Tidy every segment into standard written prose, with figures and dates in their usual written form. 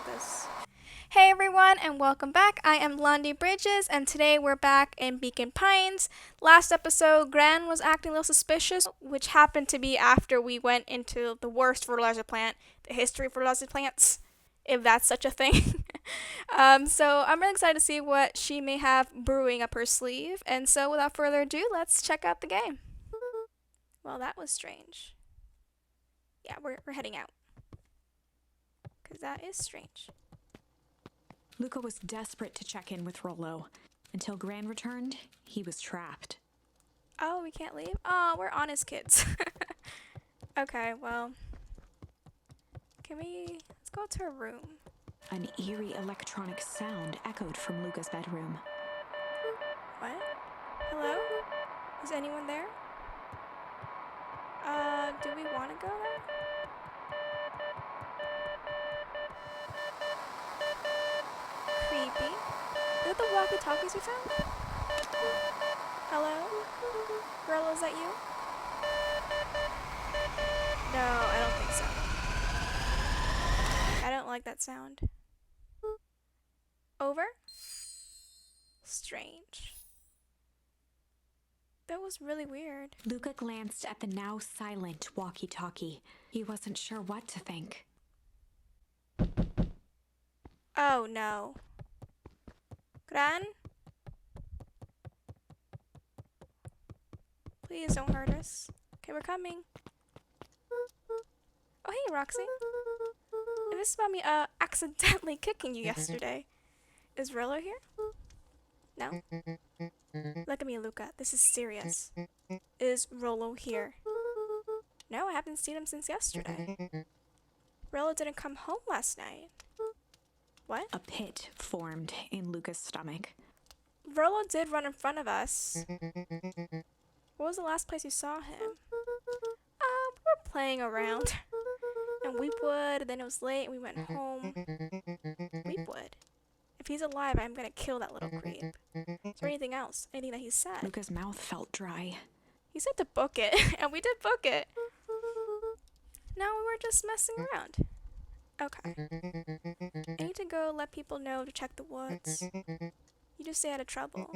like this. Hey everyone, and welcome back. I am londibridges, and today we're back in Beacon Pines. Last episode, Gran was acting a little suspicious, which happened to be after we went into the worst fertilizer plant, the history of fertilizer plants, if that's such a thing. So I'm really excited to see what she may have brewing up her sleeve. And so without further ado, let's check out the game. Well, that was strange. Yeah, we're heading out. Because that is strange. Luca was desperate to check in with Rollo. Until Gran returned, he was trapped. Oh, we can't leave? Oh, we're honest kids. Okay, well. Let's go to her room. An eerie electronic sound echoed from Luca's bedroom. What? Hello? Is anyone there? Do we want to go there? Creepy. Is that the walkie-talkies we found? Hello? Girl, is that you? No, I don't think so. I don't like that sound. Over? Strange. That was really weird. Luca glanced at the now silent walkie-talkie. He wasn't sure what to think. Oh no. Gran? Please don't hurt us. Okay, we're coming. Oh hey, Roxy. And this is about me accidentally kicking you yesterday. Is Rollo here? No? Look at me, Luca. This is serious. Is Rollo here? No, I haven't seen him since yesterday. Rollo didn't come home last night. What? A pit formed in Luca's stomach. Rollo did run in front of us. What was the last place you saw him? We were playing around. And Weepwood, then it was late and we went home. Weepwood. If he's alive, I'm gonna kill that little creep. Is there anything else? Anything that he said? Luca's mouth felt dry. He said to book it, and we did book it. No, we were just messing around. Okay. I need to go let people know to check the woods. You just stay out of trouble.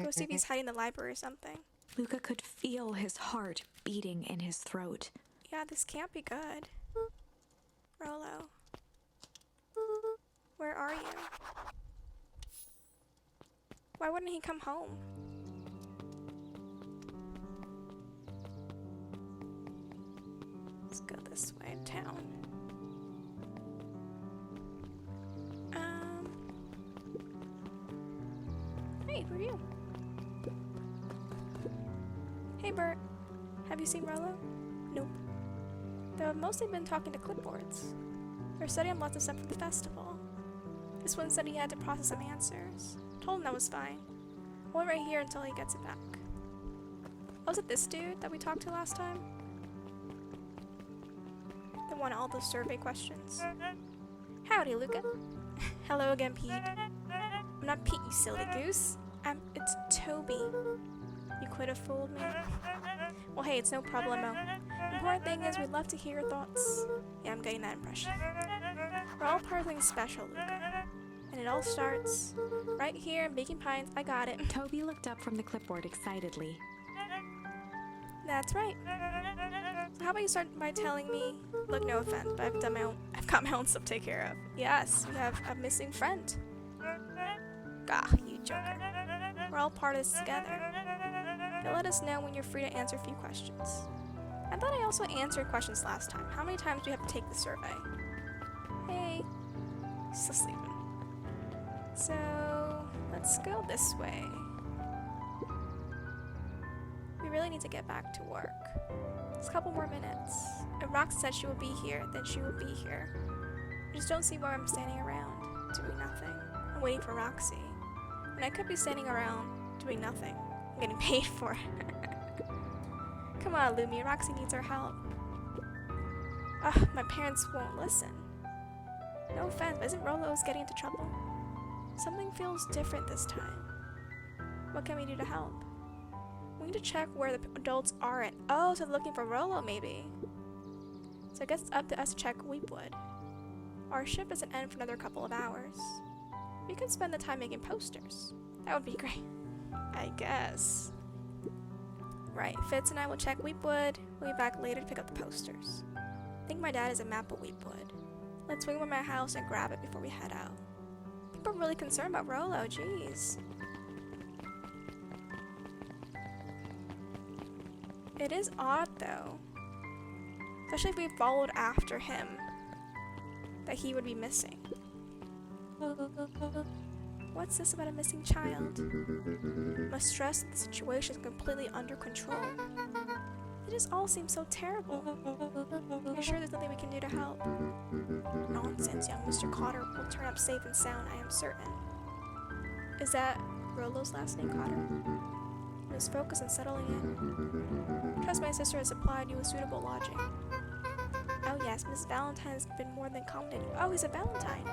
Go see if he's hiding in the library or something. Luca could feel his heart beating in his throat. Yeah, this can't be good. Rollo. Where are you? Why wouldn't he come home? Let's go this way in town. Hey, who are you? Hey, Bert. Have you seen Rollo? Nope. They've mostly been talking to clipboards. They're studying lots of stuff for the festival. This one said he had to process some answers. Told him that was fine. I'll wait right here until he gets it back. Was it this dude that we talked to last time? The one all those survey questions. Howdy, Luca. Hello again, Pete. I'm not Pete, you silly goose. It's Toby. You could have fooled me. Well, hey, it's no problemo. The important thing is we'd love to hear your thoughts. Yeah, I'm getting that impression. We're all part of something special, Luca. And it all starts right here in Beacon Pines. I got it. Toby looked up from the clipboard excitedly. That's right. So how about you start by telling me, look, no offense, but I've got my own stuff to take care of. Yes, we have a missing friend. Gah, you joker. We're all part of this together. You'll let us know when you're free to answer a few questions. I thought I also answered questions last time. How many times do we have to take the survey? Hey. Still sleeping. So, let's go this way. We really need to get back to work. Just a couple more minutes. If Rox said she will be here, then she will be here. I just don't see why I'm standing around, doing nothing. I'm waiting for Roxy. And I could be standing around, doing nothing. I'm getting paid for it. Come on, Lumi, Roxy needs our help. Ugh, my parents won't listen. No offense, but isn't ROLO'S getting into trouble? Something feels different this time. What can we do to help? We need to check where the adults are at. Oh, so they're looking for Rollo, maybe. So I guess it's up to us to check Weepwood. Our shift doesn't end for another couple of hours. We could spend the time making posters. That would be great. I guess. Right, Fitz and I will check Weepwood. We'll be back later to pick up the posters. I think my dad has a map of Weepwood. Let's swing by my house and grab it before we head out. People are really concerned about Rollo, jeez. It is odd though, especially if we followed after him, that he would be missing. What's this about a missing child? Must stress that the situation is completely under control. It just all seems so terrible. You're sure there's nothing we can do to help? Nonsense, young Mr. Cotter will turn up safe and sound, I am certain. Is that Rollo's last name, Cotter? Just focus on settling in. Trust my sister has supplied you with suitable lodging. Oh yes, Miss Valentine has been more than accommodating. Oh, he's a Valentine.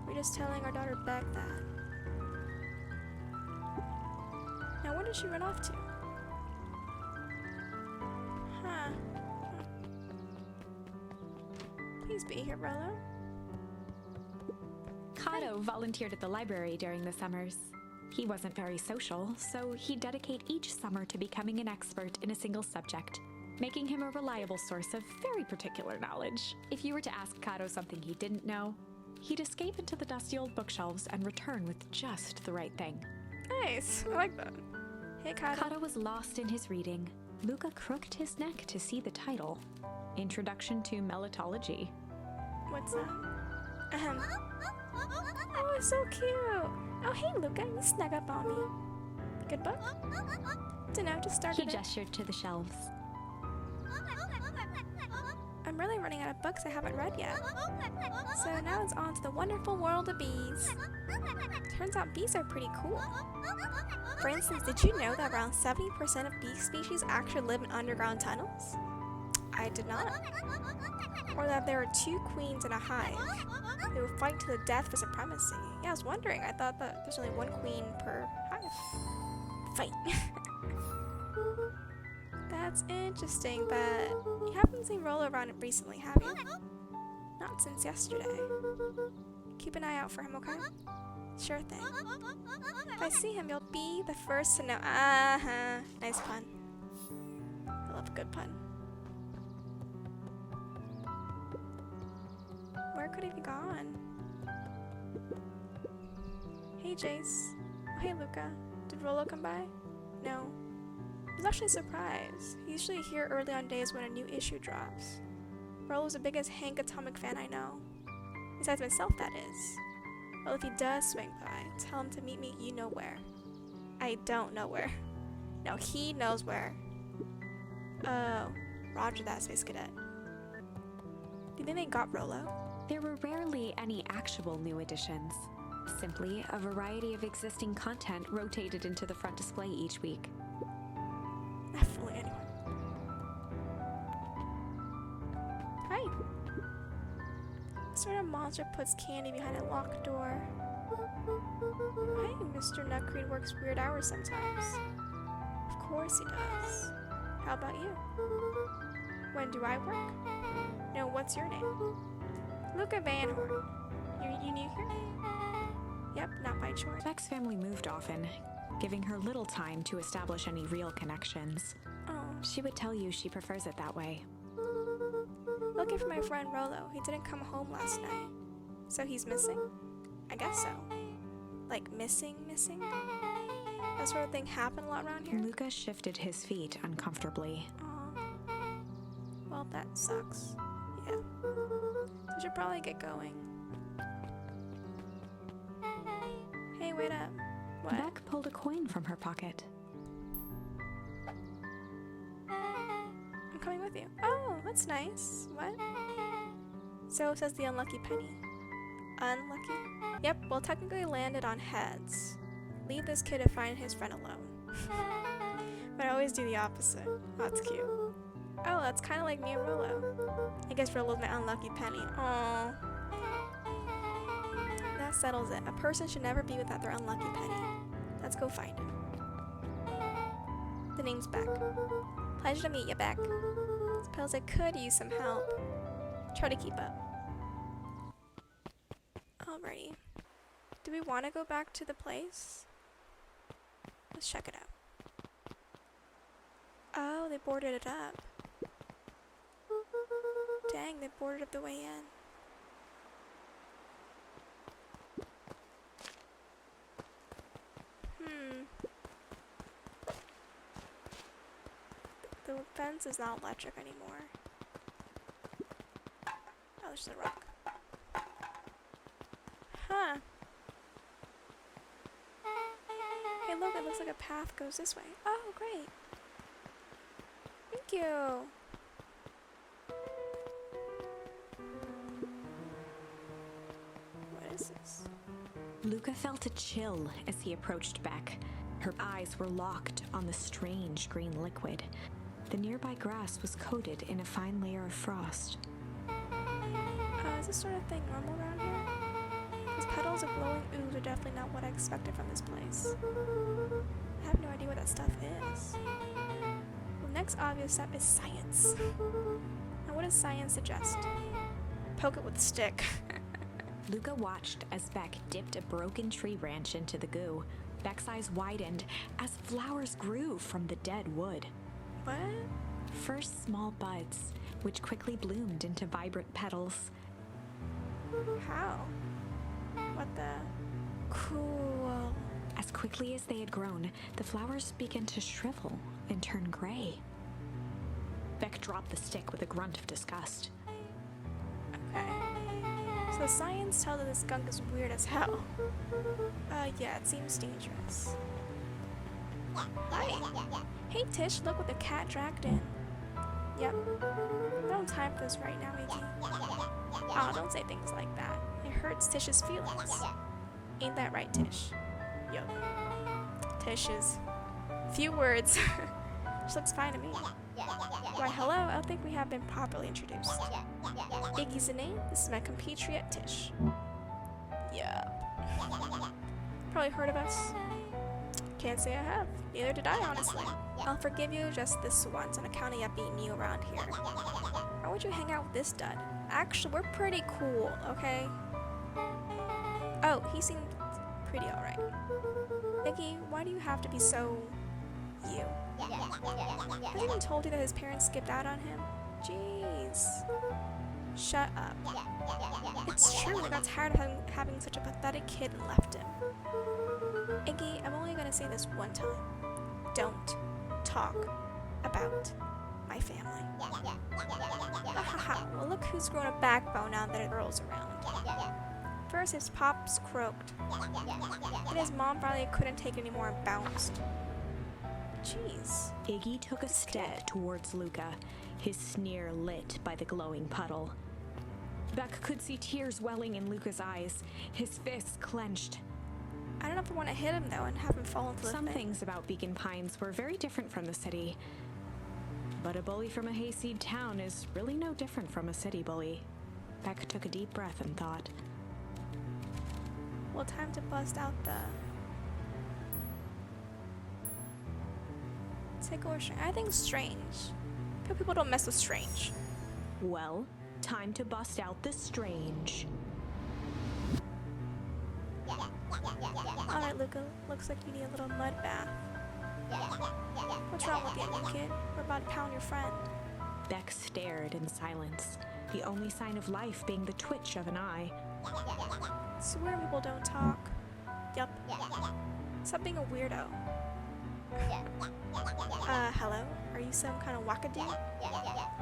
We're just telling our daughter Beck that. Now where did she run off to? Huh. Please be here, Rollo. Kato volunteered at the library during the summers. He wasn't very social, so he'd dedicate each summer to becoming an expert in a single subject, making him a reliable source of very particular knowledge. If you were to ask Kato something he didn't know, he'd escape into the dusty old bookshelves and return with just the right thing. Nice, I like that. Hey, Kato. Kato was lost in his reading. Luca crooked his neck to see the title, Introduction to Melitology. What's that? Oh, it's so cute. Oh, hey, Luca, you snuck up on me. Good book? Dunno, just started He gestured to the shelves. I'm really running out of books I haven't read yet. So now it's on to the wonderful world of bees. Turns out bees are pretty cool. For instance, did you know that around 70% of bee species actually live in underground tunnels? I did not. Or that there are 2 queens in a hive. They will fight to the death for supremacy. Yeah, I was wondering. I thought that there's only 1 queen per hive. Fight. That's interesting, but you haven't seen Rollo around recently, have you? Not since yesterday. Keep an eye out for him, okay? Sure thing. If I see him, you'll be the first to know. Nice pun. I love a good pun. Where could he be gone? Hey, Jace. Oh, hey, Luca. Did Rollo come by? No. I was actually surprised. He's usually here early on days when a new issue drops. Rollo's the biggest Hank Atomic fan I know. Besides myself, that is. Well, if he does swing by, tell him to meet me you know where. I don't know where. No, he knows where. Oh, roger that, Space Cadet. Do you think they got Rollo? There were rarely any actual new additions. Simply a variety of existing content rotated into the front display each week. Not fooling anyone. Hi. What sort of monster puts candy behind a locked door? Hey, Mr. Nutcreed works weird hours sometimes. Of course he does. How about you? When do I work? No, what's your name? Luca Van Horn. You new here? Yep, not by choice. Beck's family moved often, giving her little time to establish any real connections. Oh. She would tell you she prefers it that way. Looking for my friend Rollo. He didn't come home last night. So he's missing? I guess so. Like missing? That sort of thing happen a lot around here? Luca shifted his feet uncomfortably. Aw. Well, that sucks. Yeah. We should probably get going. Hey, wait up. What? Beck pulled a coin from her pocket. I'm coming with you. Oh, that's nice. What? So says the unlucky penny. Unlucky? Yep, well technically landed on heads. Leave this kid to find his friend alone. But I always do the opposite. That's cute. Oh, that's kind of like me and Rollo. I guess Rollo's my unlucky penny. Aww. That settles it. A person should never be without their unlucky penny. Let's go find him. The name's Beck. Pleasure to meet you, Beck. Suppose I could use some help. Try to keep up. Alrighty. Do we want to go back to the place? Let's check it out. Oh, they boarded it up. Dang, they boarded up the way in. The fence is not electric anymore. Oh, there's a rock. Huh. Hey, look, it looks like a path goes this way. Oh, great. Thank you. What is this? Luca felt a chill as he approached Beck. Her eyes were locked on the strange green liquid. The nearby grass was coated in a fine layer of frost. Is this sort of thing normal around here? These puddles of glowing ooze are definitely not what I expected from this place. I have no idea what that stuff is. The next obvious step is science. Now what does science suggest? Poke it with a stick. Luca watched as Beck dipped a broken tree branch into the goo. Beck's eyes widened as flowers grew from the dead wood. What? First small buds, which quickly bloomed into vibrant petals. How? What the? Cool. As quickly as they had grown, the flowers began to shrivel and turn gray. Beck dropped the stick with a grunt of disgust. Okay. So the science tells us this skunk is weird as hell. Yeah, it seems dangerous. Hi. Hey Tish, look what the cat dragged in. Yep. I don't have time for this right now, Iggy. Oh, don't say things like that. It hurts Tish's feelings. Ain't that right, Tish? Yo. Tish is... few words. She looks fine to me. Why, hello, I don't think we have been properly introduced. Iggy's the name. This is my compatriot, Tish. Yeah. Probably heard of us. Can't say I have. Neither did I, honestly. I'll forgive you just this once on account of you being new around here. Why would you hang out with this dud? Actually, we're pretty cool, okay? Oh, he seemed pretty alright. Iggy, why do you have to be so... you? Has he even told you that his parents skipped out on him? Jeez. Shut up. It's true, they got tired of having such a pathetic kid and left him. Iggy, I'm only gonna say this one time. Don't talk about my family. Haha, well look who's grown a backbone now that a girl's around. First his pops croaked. Then his mom finally couldn't take it anymore and bounced. Jeez. Iggy took a step towards Luca, his sneer lit by the glowing puddle. Beck could see tears welling in Luca's eyes, his fists clenched. I don't know if I want to hit him though and have him fall into the Some thing. things about Beacon Pines were very different from the city. But a bully from a hayseed town is really no different from a city bully. Beck took a deep breath and thought. Well, time to bust out the... Tickle or strange? I think strange. People don't mess with strange. Well, time to bust out the strange. Alright, Luca. Looks like you need a little mud bath. What's wrong with you, new kid? We're about to pound your friend. Beck stared in silence, the only sign of life being the twitch of an eye. Swear people don't talk. Yup. Stop being a weirdo. Hello? Are you some kind of wackadoo?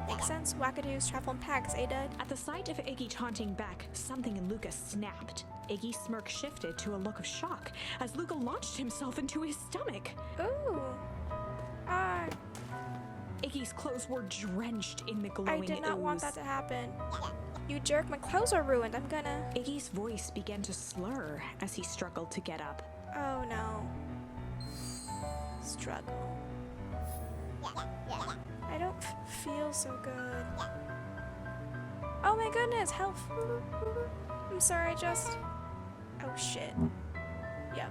Makes sense. Wackadoos travel in packs, eh, dud? At the sight of Iggy taunting Beck, something in Luca snapped. Iggy's smirk shifted to a look of shock as Luca launched himself into his stomach. Ooh. Iggy's clothes were drenched in the glowing I did not want ooze. that to happen. You jerk, my clothes are ruined. I'm gonna... Iggy's voice began to slur as he struggled to get up. Oh no. Struggle. I don't feel so good. Oh my goodness, health. I'm sorry, I just... Oh shit. Yep.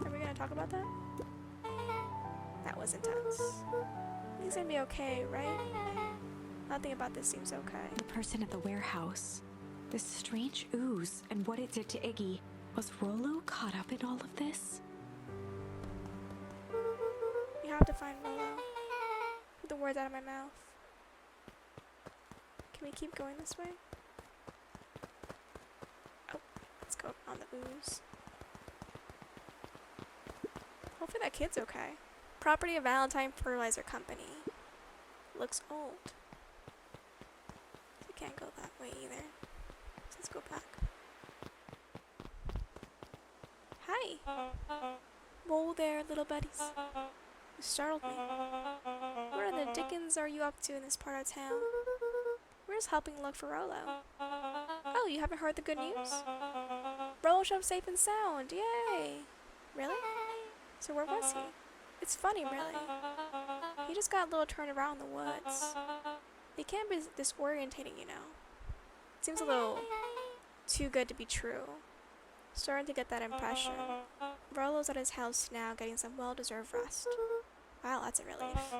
Are we gonna talk about that? That was intense. Everything's gonna be okay, right? Nothing about this seems okay. The person at the warehouse. This strange ooze and what it did to Iggy. Was Rollo caught up in all of this? You have to find Rolo. Get the words out of my mouth. Can we keep going this way? Oh, let's go on the ooze. Hopefully that kid's okay. Property of Valentine Fertilizer Company. Looks old. We can't go that way either. So let's go back. Hi. Whoa there, little buddies. You startled me. What in the dickens are you up to in this part of town? We're just helping look for Rolo. Oh, you haven't heard the good news? Rolo showed up safe and sound. Yay! Really? So where was he? It's funny, really. He just got a little turned around in the woods. They can be disorientating, you know. Seems a little too good to be true. Starting to get that impression. Rolo's at his house now, getting some well-deserved rest. Wow, that's a relief.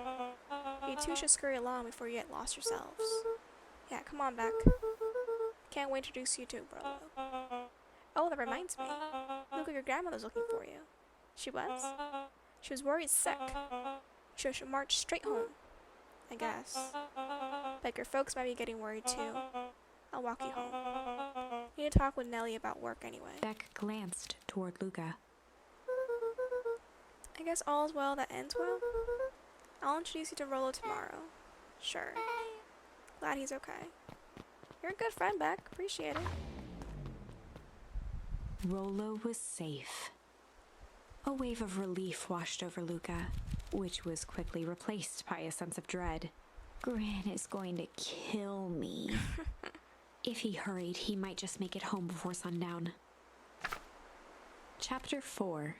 You two should scurry along before you get lost yourselves. Yeah, come on, Beck. Can't wait to introduce you to Rolo. Oh, that reminds me. Look, your grandmother's looking for you. She was? She was worried sick. She should march straight home, I guess. But your folks might be getting worried too. I'll walk you home. You need to talk with Nellie about work anyway. Beck glanced toward Luca. I guess all is well that ends well. I'll introduce you to Rolo tomorrow. Sure. Glad he's okay. You're a good friend, Beck. Appreciate it. Rolo was safe. A wave of relief washed over Luca, which was quickly replaced by a sense of dread. Gran is going to kill me. If he hurried, he might just make it home before sundown. Chapter 4.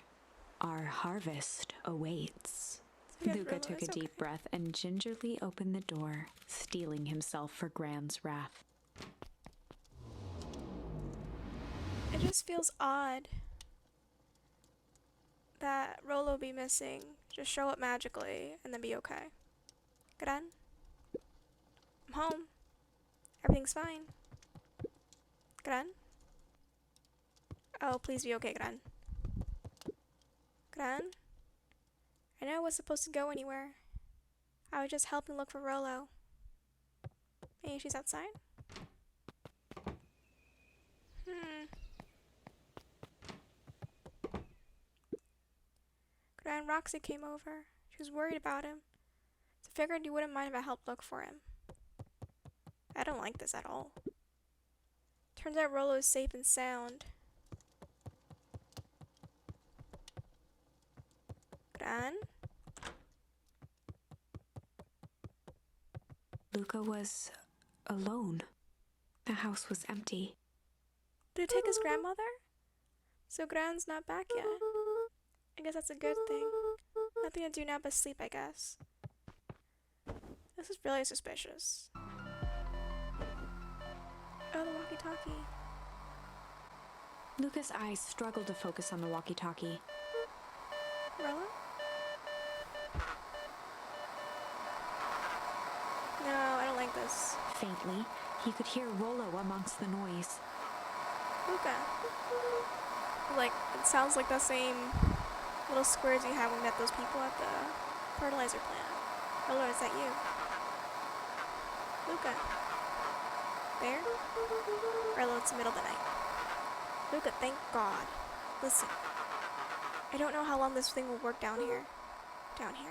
Our harvest awaits. Luca took a deep breath and gingerly opened the door, steeling himself for Gran's wrath. It just feels odd that Rolo be missing, just show up magically, and then be okay. Gran? I'm home. Everything's fine. Gran? Oh, please be okay, Gran. Gran? I know I was supposed to go anywhere. I was just helping look for Rolo. Maybe she's outside? Gran, Roxy came over. She was worried about him. So I figured you wouldn't mind if I helped look for him. I don't like this at all. Turns out Rolo is safe and sound. Gran? Luca was alone. The house was empty. Did it take his grandmother? So Gran's not back yet. I guess that's a good thing. Nothing to do now but sleep, I guess. This is really suspicious. Oh, the walkie-talkie. Luca's eyes struggled to focus on the walkie-talkie. Rolo? No, I don't like this. Faintly, he could hear Rolo amongst the noise. Luca. Like, it sounds like the same little squares you had when we met those people at the fertilizer plant. Rolo, is that you? Luca. There? Rolo, it's the middle of the night. Luca, thank God. Listen. I don't know how long this thing will work down here.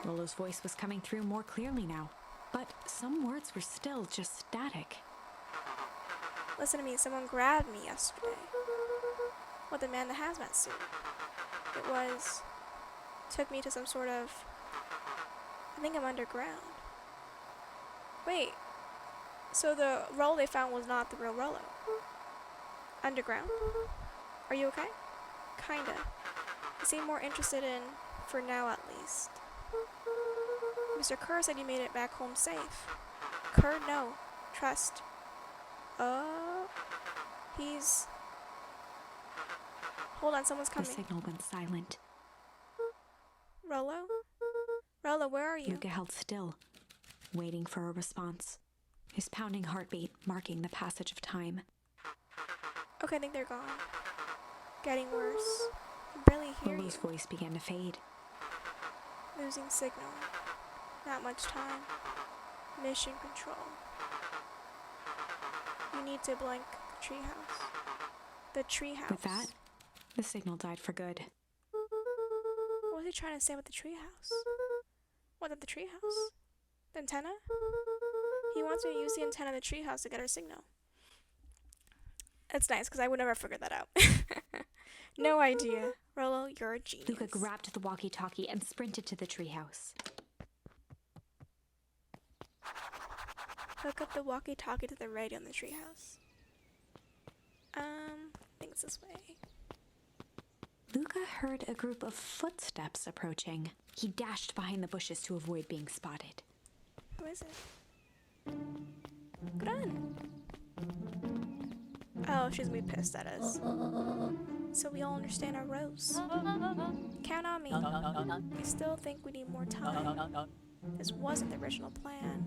Rolo's voice was coming through more clearly now, but some words were still just static. Listen to me, someone grabbed me yesterday. With the man in the hazmat suit. It was... took me to some sort of... I think I'm underground. Wait. So the Rolo they found was not the real Rolo. Underground? Are you okay? Kinda. You seem more interested in, for now at least. Mr. Kerr said you made it back home safe. Kerr, no. Trust. He's... Hold on, someone's coming. The signal went silent. Rolo? Rolo, where are you? Luca held still, waiting for a response, his pounding heartbeat marking the passage of time. Okay, I think they're gone. Getting worse. I can barely hear Lolo's you. voice began to fade. Losing signal. Not much time. Mission control. You need to blank the treehouse. The treehouse. With that, the signal died for good. What was he trying to say with the treehouse? What, at the treehouse? The antenna? He wants me to use the antenna of the treehouse to get our signal. That's nice, because I would never figure that out. No idea. Rolo, you're a genius. Luca grabbed the walkie-talkie and sprinted to the treehouse. Hook up the walkie-talkie to the radio in the treehouse. I think it's this way. Luca heard a group of footsteps approaching. He dashed behind the bushes to avoid being spotted. Who is it? Gran. Oh, she's gonna be pissed at us. So we all understand our roles. Count on me. I still think we need more time. This wasn't the original plan.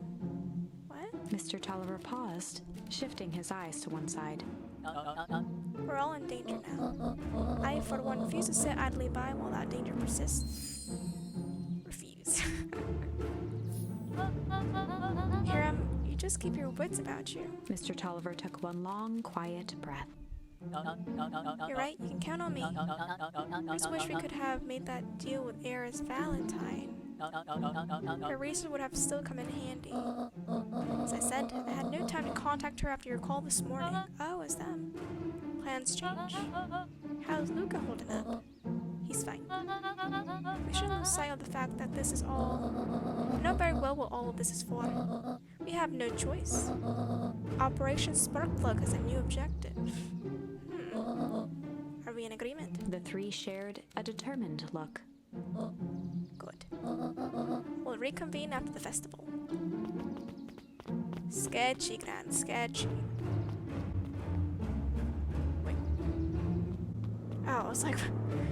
What? Mr. Tolliver paused, shifting his eyes to one side. We're all in danger now. I, for one, refuse to sit idly by while that danger persists. Refuse. Hiram, you just keep your wits about you. Mr. Tolliver took one long, quiet breath. You're right, you can count on me. I just wish we could have made that deal with Era's Valentine. Her reason would have still come in handy. As I said, I had no time to contact her after your call this morning. Oh, it's them. Plans change. How's Luca holding up? He's fine. We shouldn't lose sight of the fact that this is all... We know very well what all of this is for. We have no choice. Operation Sparkplug has a new objective. Are we in agreement? The three shared a determined look. Good. We'll reconvene after the festival. Sketchy, Gran, sketchy. Wait. Oh, I was like,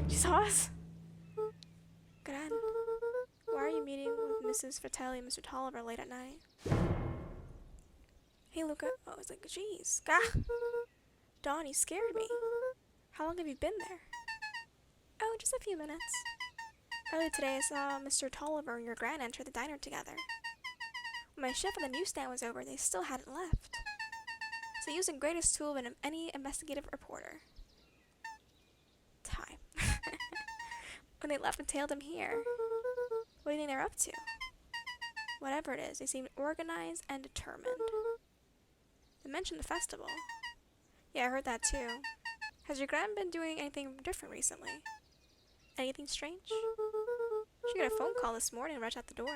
she saw us? Gran, why are you meeting with Mrs. Fratelli and Mr. Tolliver late at night? Hey, Luca. Oh, I was like, jeez. Gah! Dawn, you scared me. How long have you been there? Oh, just a few minutes. Earlier today, I saw Mr. Tolliver and your Gran enter the diner together. When my shift on the newsstand was over, they still hadn't left. So I used the greatest tool of any investigative reporter. Time. When they left and tailed them here. What do you think they're up to? Whatever it is, they seemed organized and determined. They mentioned the festival. Yeah, I heard that too. Has your Gran been doing anything different recently? Anything strange? She got a phone call this morning right at the door.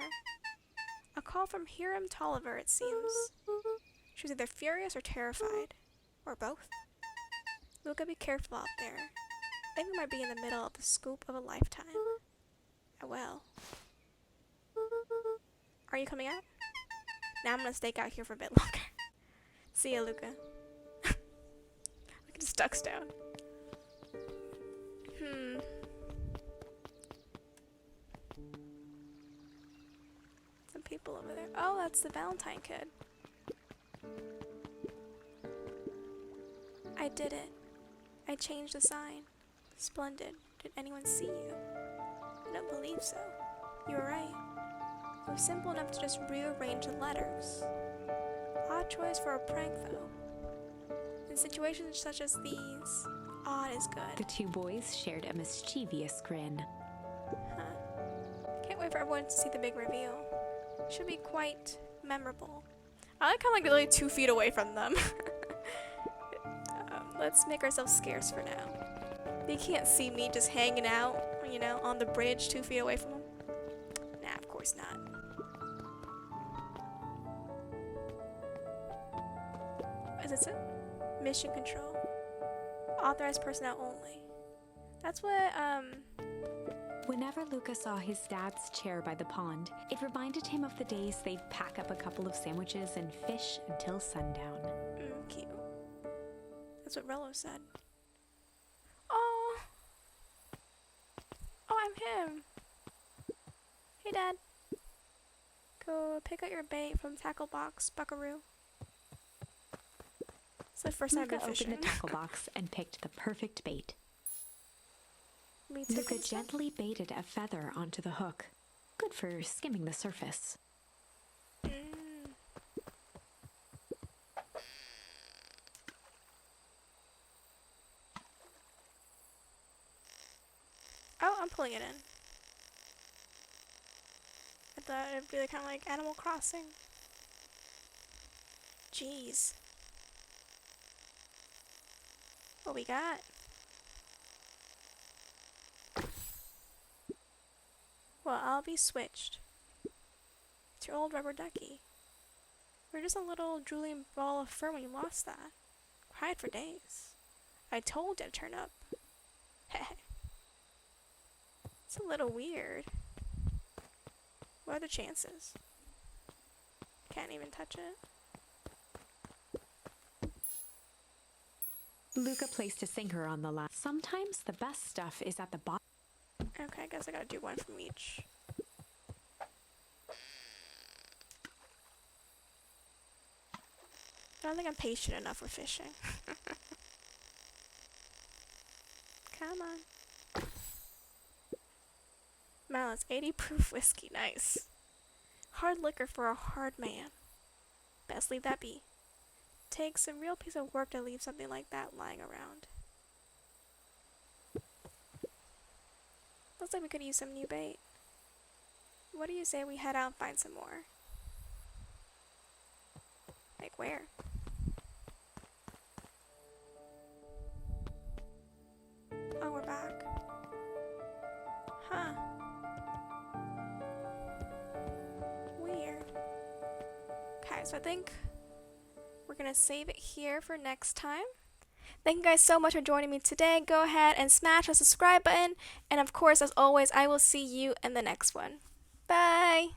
A call from Hiram Tolliver, it seems. She was either furious or terrified. Or both. Luca, be careful out there. I think we might be in the middle of the scoop of a lifetime. I will. Are you coming out? Now I'm gonna stake out here for a bit longer. See ya, Luca. Look, it just ducks down. Some people over there. Oh, that's the Valentine kid. I did it. I changed the sign. Splendid. Did anyone see you? I don't believe so. You were right. It was simple enough to just rearrange the letters. Odd choice for a prank, though. In situations such as these, odd is good. The two boys shared a mischievous grin. Can't wait for everyone to see the big reveal. Should be quite memorable. I like how I'm like literally 2 feet away from them. Let's make ourselves scarce for now. They can't see me just hanging out, you know, on the bridge 2 feet away from them. Nah, of course not. Is this it? Mission control. Authorized personnel only. That's what, Whenever Luca saw his dad's chair by the pond, it reminded him of the days they'd pack up a couple of sandwiches and fish until sundown. Cute. That's what Rolo said. Oh, I'm him. Hey, Dad. So pick out your bait from tackle box, buckaroo. It's the first time I've Luca been fishing. opened the tackle box and picked the perfect bait. Me too. Luca gently baited a feather onto the hook. Good for skimming the surface. Oh, I'm pulling it in. I thought it'd be like, kind of like Animal Crossing. Jeez. What we got? Well, I'll be switched. It's your old rubber ducky. We're just a little drooling ball of fur when you lost that. Cried for days. I told you to turn up. Heh. It's a little weird. What are the chances? Can't even touch it. Luca placed a sinker on the line. Sometimes the best stuff is at the bottom. Okay, I guess I gotta do one from each. I don't think I'm patient enough for fishing. Come on. Malice 80 proof whiskey, nice. Hard liquor for a hard man. Best leave that be. Takes a real piece of work to leave something like that lying around. Looks like we could use some new bait. What do you say we head out and find some more? Like where? Oh, we're back. Huh. Weird. Okay, so I think we're gonna save it here for next time. Thank you guys so much for joining me today. Go ahead and smash the subscribe button. And of course, as always, I will see you in the next one. Bye!